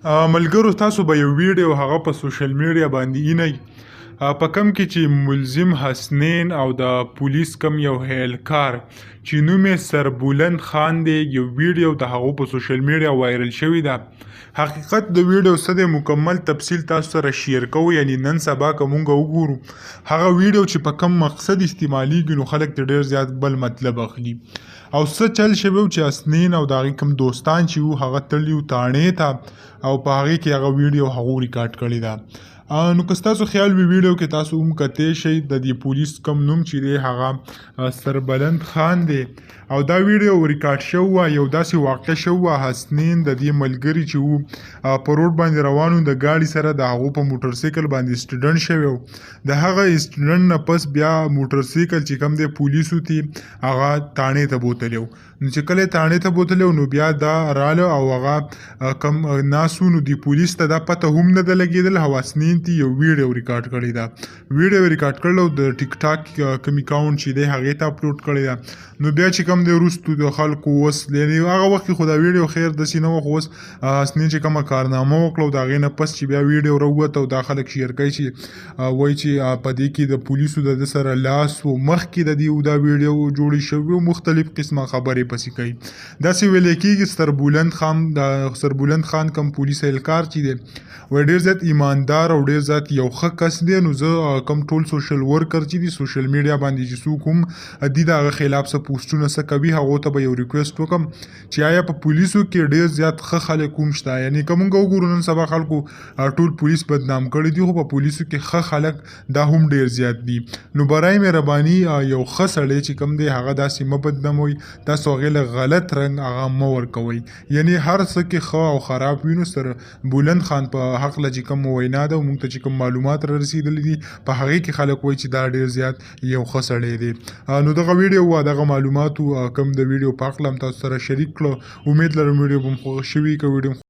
ملګرو تاسو به یو ویډیو هغه په سوشل میډیا باندې اینئ په کم کې چې ملزم حسنین او د پولیس کم یو هیلکار چې نوم یې سربلند خان دی یو ویډیو د هغو په سوشل میډیا وایرل شوی ده. حقیقت د ویډیو څه دی مکمل تفصیل تاسو سره شیر کوو، یعنی نن سبا که مونږ وګورو هغه ویډیو چې په کم مقصد استعمالیږي نو خلک ترې ډېر زیات بل مطلب اخلي او څه چل شوی و چې حسنین او د هغې کوم دوستان چې وو هغه تللي وو تاڼې ته او په هغې کې هغه ویډیو هغو ریکارډ کړې ده. نو که ستاسو خیال وي ویډیو کې تاسو هم کتلی شئ د دې پولیس کوم نوم چې دی هغه سربلند خان دی او دا ویډیو ریکارډ شوی وه. یو داسې واقع شوی وه حسنین د دې ملګري چې وو په روډ باندې روان وو د ګاډي سره د هغو په موټرسایکل باندې اکسیډنټ شوی و. د هغه اکسیډنټ نه پس بیا موټرسایکل چې کوم دی پولیسو ته هغه تاڼې ته بوتلی و. نو چې کله یې تاڼې ته بوتلی و نو بیا دا راله او هغه کم ناسو نو د پولیس ته دا پته هم نه ده لګېدل او حسنین ته یو ویډیو ریکارډ کړې ده. ویډیو ریکارډ کړل او د ټیک ټاک کوم اکاونټ چې دی هغې ته اپلوډ کړې ده. نو بیا چې کوم دی وروستو د خلکو اوس یعنې هغه وخت کې خو دا ویډیو خیر داسې نه وه، خو اوس حسنین چې کومه کارنامه وکړه او د هغې نه پس چې بیا ویډیو راووته او دا خلک شیر کوي چې وایي چې په دې کې د پولیسو د ده سره لاس و، مخکې د دې دا ویډیو جوړې شوې و، مختلف قسمه خبرې پسې کوي. داسې ویلی کېږي سربلند خان کوم پولیس اهلکار چې دی وایي ډېر زیات ایماندار او ډېر زیات یو ښه کس دی. نو زه کوم ټول سوشل ورکر چې دي سوشل میډیا باندې چې څوک هم دي د هغه خلاف څه پوسټونه څه کوي هغو ته به یو ریکویسټ وکړم چې آیا په پولیسو کې ډېر زیات ښه خلک هم شته، یعنې که مونږ وګورو نن سبا خلکو ټول پولیس بدنام کړي دي خو په پولیسو کې ښه خلک دا هم ډېر زیات دي. نو برای مهرباني یو ښه سړی چې کوم دی هغه داسې مه بدناموئ، تاسو هغې له غلط رنګ هغه مه ورکوئ. یعنې هر څه کې ښه او خراب وي. نو سربلند خان په هکله چې کوم وینا ده موږ ته چې کوم معلومات را رسېدلي دي په هغې کې خلک وایي چې دا ډېر زیات یو ښه سړی دی. نو دغه ویډیو وه دغه معلوماتو کوم د ویډیو په هکله هم تاسو سره شریک کړه. امید لرم ویډیو به مو خوښ شوي. که ویډیو